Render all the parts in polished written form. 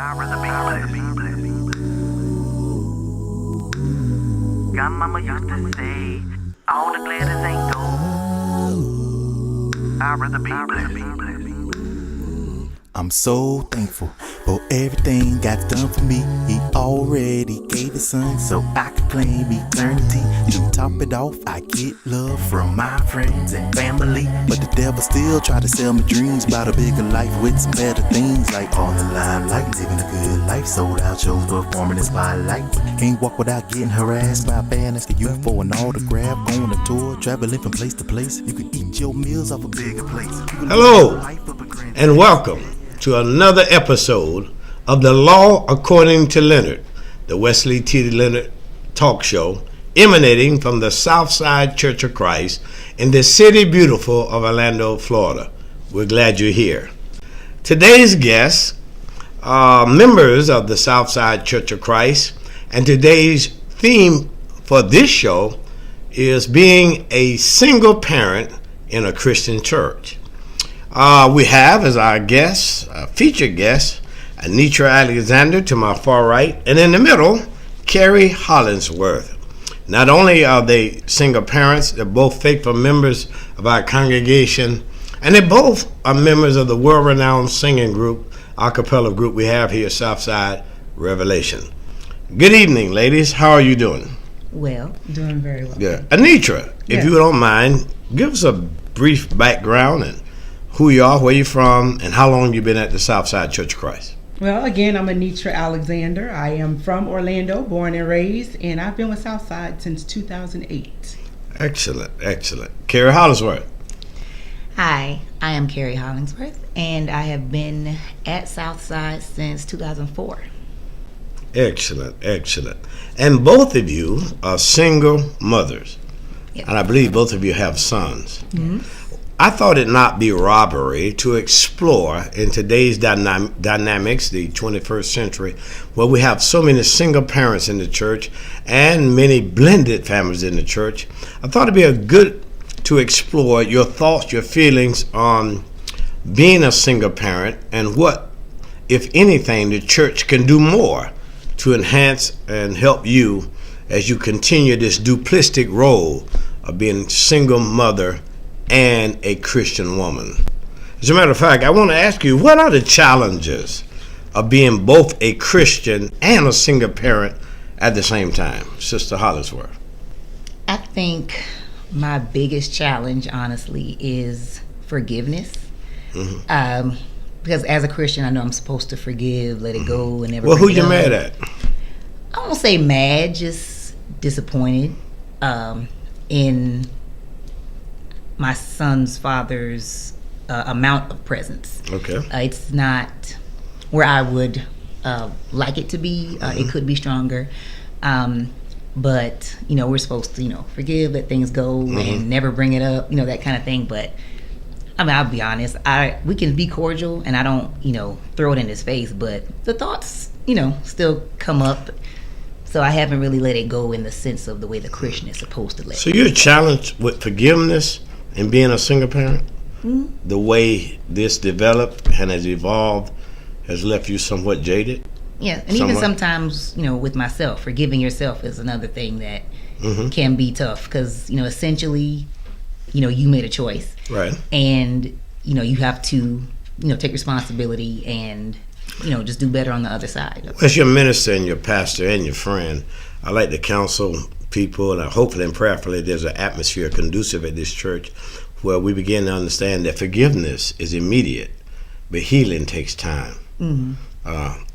I'd rather be blessed. God mama used to say, all the glitters ain't gold. I'd rather be blessed. I'm so thankful for everything God's done for me. He already gave his son so I could claim eternity. To top it off, I get love from my friends and family. But the devil still try to sell me dreams about a bigger life with some better things, like on the limelight, living a good life, sold out shows, performing in spotlight. Can't walk without getting harassed by a fan asking you for an autograph. On a tour, traveling from place to place. You can eat your meals off a bigger plate. Hello, and welcome to another episode of The Law According to Leonard, the Wesley T. Leonard talk show emanating from the Southside Church of Christ in the city beautiful of Orlando, Florida. We're glad you're here. Today's guests are members of the Southside Church of Christ, and today's theme for this show is being a single parent in a Christian church. We have as our guest, featured guest, Anitra Alexander to my far right, and in the middle, Carrie Hollingsworth. Not only are they single parents, they're both faithful members of our congregation, and they both are members of the world-renowned singing group, a cappella group we have here at Southside Revelation. Good evening, ladies. How are you doing? Well, doing very well. Yeah. Anitra, if you don't mind, give us a brief background and who you are, where you're from, and how long you've been at the Southside Church of Christ. Well, again, I'm Anitra Alexander. I am from Orlando, born and raised, and I've been with Southside since 2008. Excellent, excellent. Carrie Hollingsworth. Hi, I am Carrie Hollingsworth, and I have been at Southside since 2004. Excellent, excellent. And both of you are single mothers. Yep. And I believe both of you have sons. Mm-hmm. I thought it not be robbery to explore in today's dynamics, the 21st century, where we have so many single parents in the church and many blended families in the church. I thought it'd be a good to explore your thoughts, your feelings on being a single parent and what, if anything, the church can do more to enhance and help you as you continue this duplistic role of being single mother and a Christian woman. As a matter of fact, I want to ask you, what are the challenges of being both a Christian and a single parent at the same time? Sister Hollingsworth. I think my biggest challenge, honestly, is forgiveness. Mm-hmm. Because as a Christian, I know I'm supposed to forgive, let it go, and never. Well, who bring it you up. mad at? I won't say mad, just disappointed in my son's father's amount of presence. Okay. It's not where I would like it to be. It could be stronger. But, we're supposed to, forgive, let things go, and never bring it up, that kind of thing. But, I'll be honest. We can be cordial, and I don't, throw it in his face. But the thoughts, still come up. So I haven't really let it go in the sense of the way the Christian is supposed to let it So go. you're challenged with forgiveness and being a single parent? Mm-hmm. The way this developed and has evolved has left you somewhat jaded? Yeah, and even sometimes, with myself, forgiving yourself is another thing that can be tough because, essentially, you made a choice. Right. And, you have to, take responsibility and, just do better on the other side. As your minister and your pastor and your friend, I like to counsel people, and hopefully and prayerfully there's an atmosphere conducive at this church where we begin to understand that forgiveness is immediate, but healing takes time. Mm-hmm.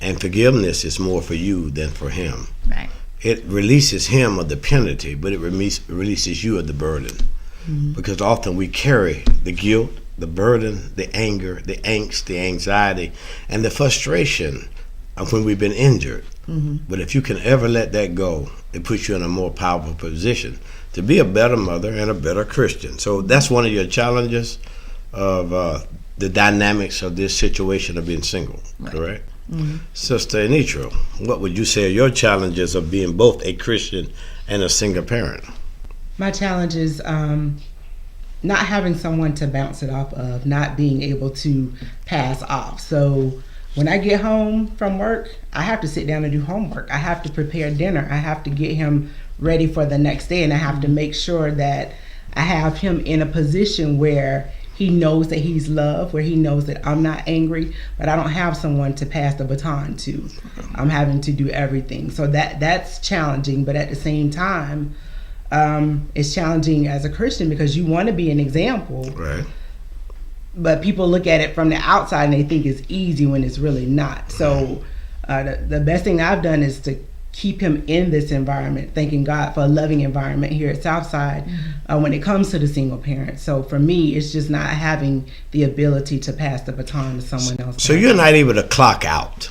And forgiveness is more for you than for him. Right. It releases him of the penalty, but it releases you of the burden. Mm-hmm. Because often we carry the guilt, the burden, the anger, the angst, the anxiety, and the frustration of when we've been injured. Mm-hmm. But if you can ever let that go, it puts you in a more powerful position to be a better mother and a better Christian. So that's one of your challenges of the dynamics of this situation of being single, right. Correct? Mm-hmm. Sister Anitra, what would you say are your challenges of being both a Christian and a single parent? My challenge is not having someone to bounce it off of, not being able to pass off. So when I get home from work, I have to sit down and do homework. I have to prepare dinner. I have to get him ready for the next day, and I have to make sure that I have him in a position where he knows that he's loved, where he knows that I'm not angry, but I don't have someone to pass the baton to. I'm having to do everything. So that's challenging, but at the same time, it's challenging as a Christian because you want to be an example. Right. But people look at it from the outside and they think it's easy when it's really not. So the best thing I've done is to keep him in this environment, thanking God for a loving environment here at Southside when it comes to the single parent. So for me, it's just not having the ability to pass the baton to someone else. So you're not able to clock out.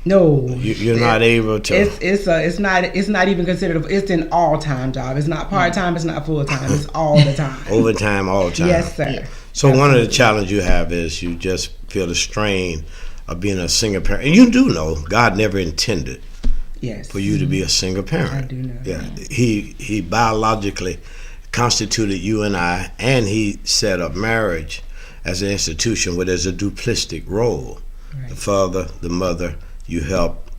No, you're not able to. It's not even considered. It's an all-time job. It's not part-time. It's not full-time. It's all the time. Overtime, all the time. Yes, sir. Yeah. So one of the challenges you have is you just feel the strain of being a single parent, and you do know God never intended for you to be a single parent. I do know. Yeah, he biologically constituted you and I, and he set up marriage as an institution where there's a duplistic role. Right. The father, the mother, you help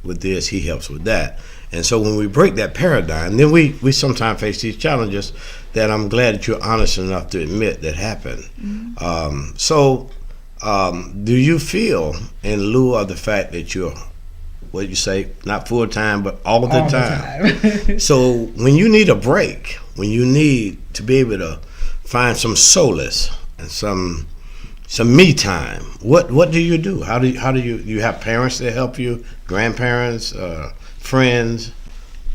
with this, he helps with that. And so when we break that paradigm, then we sometimes face these challenges that I'm glad that you're honest enough to admit that happen. Do you feel, in lieu of the fact that you're, what you say, not full-time, but all the time. So when you need a break, when you need to be able to find some solace and some me time, what do you do? How do you have parents that help you, grandparents, friends?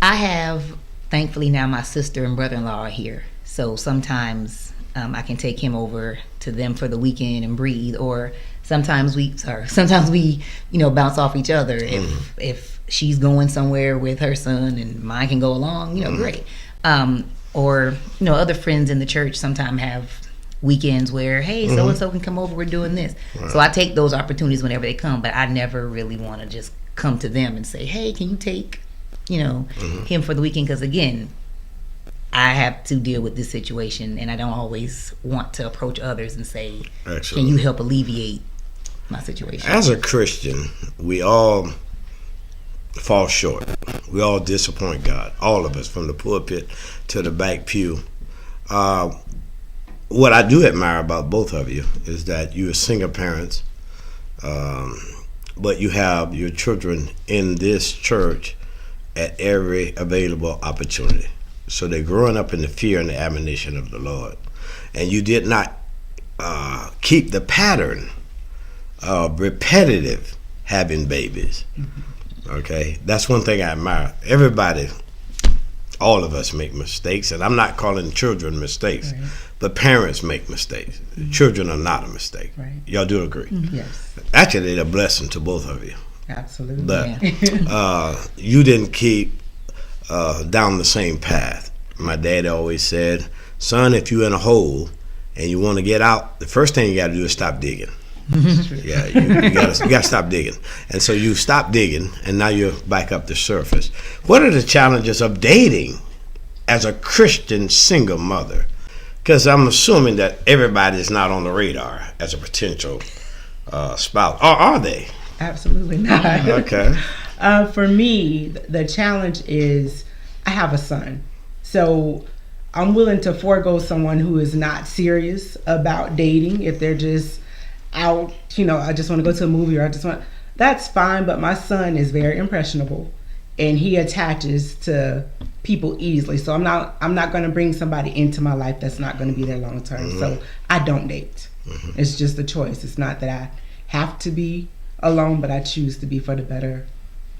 I have, thankfully now my sister and brother-in-law are here. So sometimes I can take him over to them for the weekend and breathe, or sometimes we bounce off each other. If she's going somewhere with her son and mine can go along, great. Or other friends in the church sometimes have weekends where, hey, so and so can come over, we're doing this. Right. So I take those opportunities whenever they come, but I never really want to just come to them and say, hey, can you take him for the weekend? Because again, I have to deal with this situation, and I don't always want to approach others and say, can you help alleviate my situation? As a Christian, we all fall short. We all disappoint God. All of us, from the pulpit to the back pew. What I do admire about both of you is that you are single parents, but you have your children in this church at every available opportunity. So they're growing up in the fear and the admonition of the Lord. And you did not keep the pattern of repetitive having babies. Okay? That's one thing I admire. Everybody, all of us make mistakes, and I'm not calling children mistakes, right. But parents make mistakes. Children are not a mistake. Right. Y'all do agree? Yes. Actually, they're a blessing to both of you. Absolutely. But you didn't keep down the same path. My dad always said, son, if you're in a hole and you want to get out, the first thing you got to do is stop digging. Yeah, you got to stop digging. And so you stop digging, and now you're back up the surface. What are the challenges of dating as a Christian single mother? Because I'm assuming that everybody is not on the radar as a potential spouse. Or are they? Absolutely not. Okay. For me, the challenge is I have a son. So I'm willing to forego someone who is not serious about dating if they're just out, I just want to go to a movie, or that's fine. But my son is very impressionable and he attaches to people easily. So I'm not going to bring somebody into my life that's not going to be there long term. So I don't date. It's just a choice. It's not that I have to be alone, but I choose to be for the better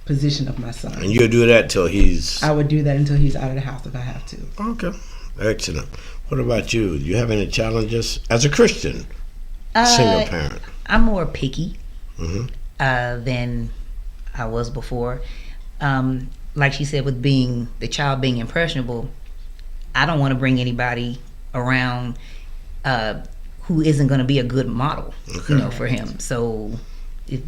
position of my son. And you'll do that till he's... I would do that until he's out of the house if I have to. Okay. Excellent. What about you? Do you have any challenges as a Christian single parent? I'm more picky than I was before. Like she said, with the child being impressionable, I don't want to bring anybody around who isn't going to be a good model, for him. So if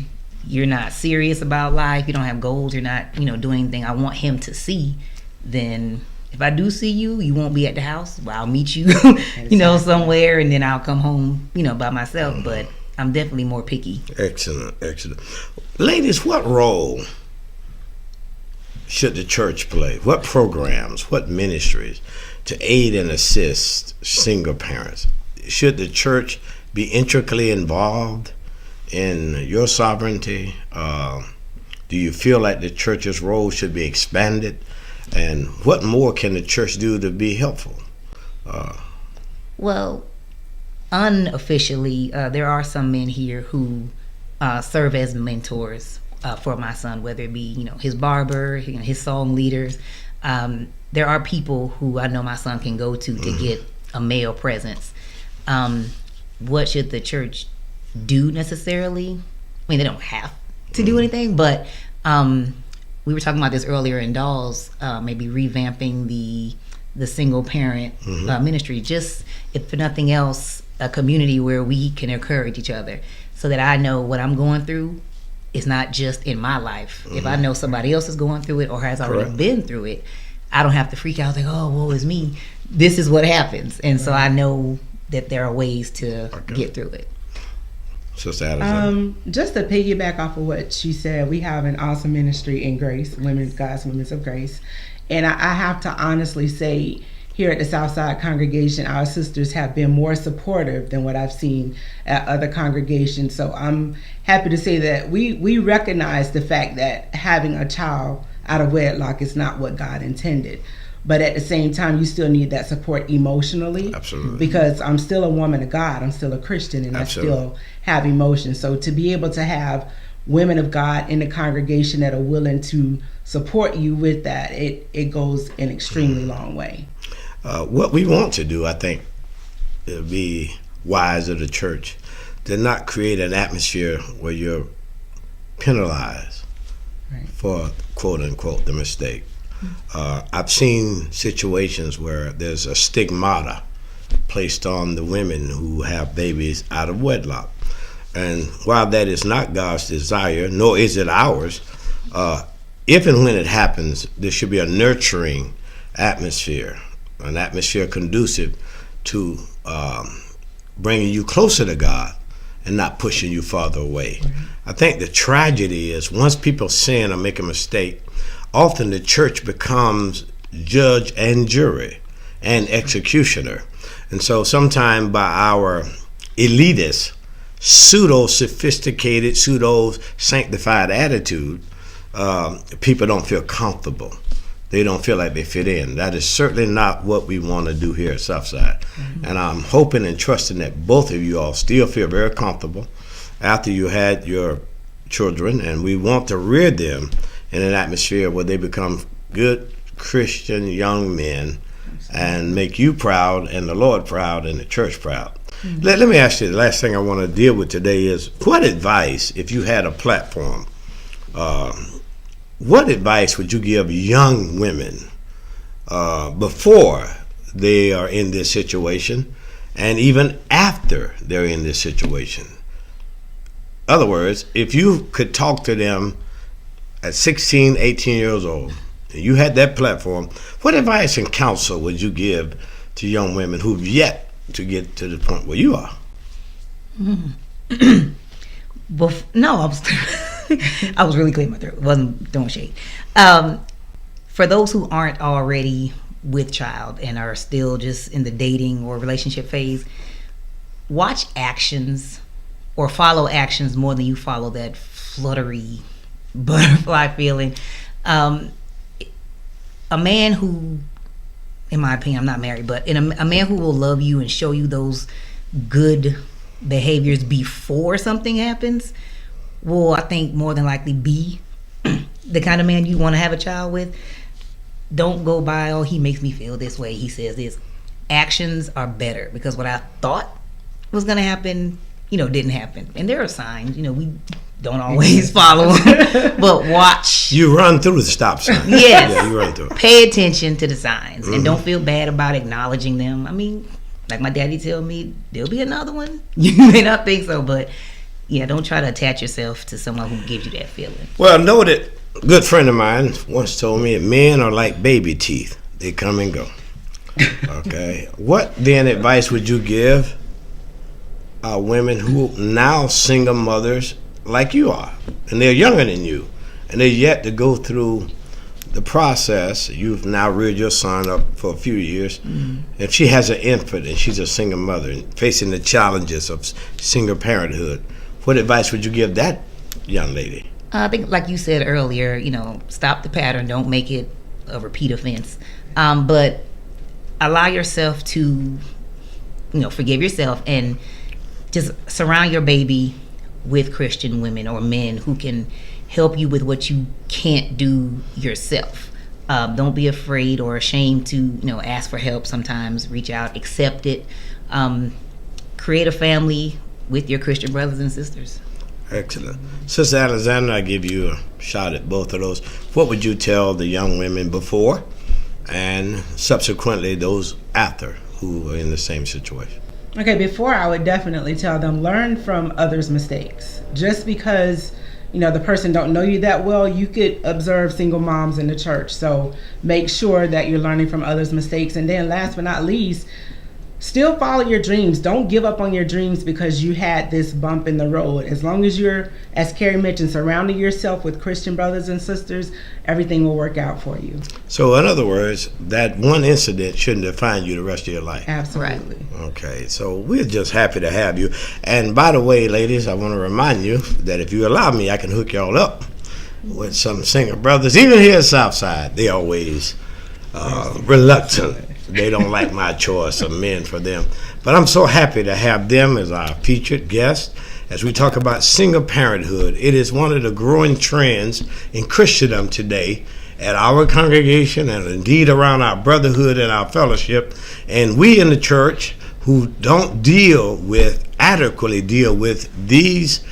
you're not serious about life, you don't have goals, you're not, doing anything I want him to see, then if I do see you, you won't be at the house. Well, I'll meet you, somewhere, and then I'll come home, by myself. But I'm definitely more picky. Excellent, excellent. Ladies, what role should the church play? What programs, what ministries to aid and assist single parents? Should the church be intricately involved in your sovereignty? Do you feel like the church's role should be expanded? And what more can the church do to be helpful? Well, unofficially, there are some men here who serve as mentors for my son, whether it be his barber, his song leaders. There are people who I know my son can go to get a male presence. What should the church do necessarily? I mean, they don't have to do anything, but we were talking about this earlier in Dolls, maybe revamping the single parent ministry, just if for nothing else, a community where we can encourage each other, so that I know what I'm going through is not just in my life. If I know somebody else is going through it or has already been through it, I don't have to freak out like, oh, woe is me. This is what happens. And so I know that there are ways to get through it. Sister Addison. Just to piggyback off of what she said, we have an awesome ministry in Grace, God's Women's of Grace. And I have to honestly say, here at the Southside congregation, our sisters have been more supportive than what I've seen at other congregations. So I'm happy to say that we recognize the fact that having a child out of wedlock is not what God intended. But at the same time, you still need that support emotionally. Absolutely. Because I'm still a woman of God. I'm still a Christian, and Absolutely. I still have emotions. So to be able to have women of God in the congregation that are willing to support you with that, it goes an extremely long way. What we want to do, I think, it would be wise of the church to not create an atmosphere where you're penalized for, quote unquote, the mistake. I've seen situations where there's a stigmata placed on the women who have babies out of wedlock. And while that is not God's desire, nor is it ours, if and when it happens, there should be a nurturing atmosphere, an atmosphere conducive to bringing you closer to God and not pushing you farther away. I think the tragedy is once people sin or make a mistake, often the church becomes judge and jury and executioner. And so sometimes by our elitist, pseudo-sophisticated, pseudo-sanctified attitude, people don't feel comfortable. They don't feel like they fit in. That is certainly not what we want to do here at Southside. And I'm hoping and trusting that both of you all still feel very comfortable after you had your children, and we want to rear them in an atmosphere where they become good Christian young men and make you proud and the Lord proud and the church proud. Let me ask you, the last thing I want to deal with today is, what advice, if you had a platform, what advice would you give young women before they are in this situation and even after they're in this situation? In other words, if you could talk to them at 16, 18 years old, and you had that platform, what advice and counsel would you give to young women who've yet to get to the point where you are? No, I was really clearing my throat. Wasn't throwing shade. For those who aren't already with child and are still just in the dating or relationship phase, watch actions or follow actions more than you follow that fluttery butterfly feeling. A man who, in my opinion, I'm not married, but a man who will love you and show you those good behaviors before something happens will, I think, more than likely be the kind of man you want to have a child with. Don't go by, oh, he makes me feel this way, he says this. Actions are better, because what I thought was going to happen, didn't happen. And there are signs, we don't always follow them, but watch. You run through the stop sign. Yes. Yeah, you run through. Pay attention to the signs and don't feel bad about acknowledging them. I mean, like my daddy tell me, there'll be another one. You may not think so, but yeah, don't try to attach yourself to someone who gives you that feeling. Well, noted, a good friend of mine once told me men are like baby teeth. They come and go. Okay. What then advice would you give women who now single mothers like you are, and they're younger than you, and they're yet to go through the process. You've now reared your son up for a few years, and she has an infant, and she's a single mother and facing the challenges of single parenthood. What advice would you give that young lady? I think, like you said earlier, stop the pattern. Don't make it a repeat offense. But allow yourself to, forgive yourself and just surround your baby with Christian women or men who can help you with what you can't do yourself. Don't be afraid or ashamed to, ask for help sometimes. Reach out, accept it. Create a family with your Christian brothers and sisters. Excellent. Sister Alexander, I give you a shot at both of those. What would you tell the young women before and subsequently those after who are in the same situation? Okay, before I would definitely tell them, learn from others' mistakes. Just because, the person don't know you that well, you could observe single moms in the church. So make sure that you're learning from others' mistakes. And then last but not least, still follow your dreams. Don't give up on your dreams because you had this bump in the road. As long as you're, as Carrie mentioned, surrounding yourself with Christian brothers and sisters, everything will work out for you. So in other words, that one incident shouldn't define you the rest of your life. Absolutely. Right. Okay, so we're just happy to have you. And by the way, ladies, I want to remind you that if you allow me, I can hook y'all up with some single brothers. Even here at Southside, they always reluctant. They don't like my choice of men for them. But I'm so happy to have them as our featured guest as we talk about single parenthood. It is one of the growing trends in Christendom today at our congregation and indeed around our brotherhood and our fellowship. And we in the church who don't adequately deal with these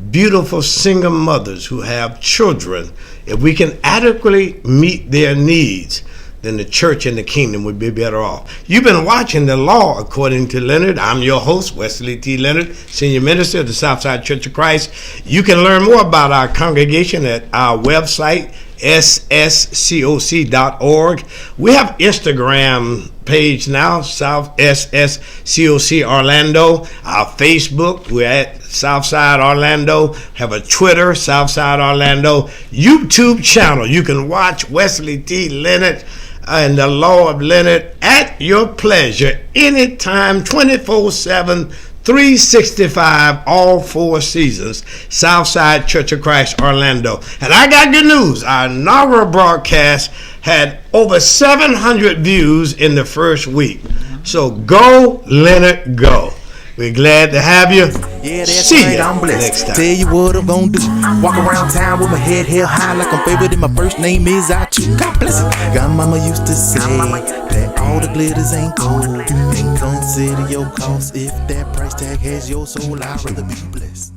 beautiful single mothers who have children, if we can adequately meet their needs, then the church and the kingdom would be better off. You've been watching The Law According to Leonard. I'm your host, Wesley T. Leonard, Senior Minister of the Southside Church of Christ. You can learn more about our congregation at our website, sscoc.org. We have Instagram page now, South SSCOC Orlando. Our Facebook, we're at Southside Orlando. Have a Twitter, Southside Orlando. YouTube channel. You can watch Wesley T. Leonard and the Law of Leonard at your pleasure, anytime, 24/7, 365, all 4 seasons. Southside Church of Christ, Orlando. And I got good news. Our inaugural broadcast had over 700 views in the first week. So go, Leonard, go. We're glad to have you. Yeah, that's See right, ya I'm blessed. next time. Tell you what I'm gonna do. Walk around town with my head held high like I'm favored and my first name is Achu. God bless it. Godmama used to say that all the glitters ain't gold. And consider your cost if that price tag has your soul. I'd rather be blessed.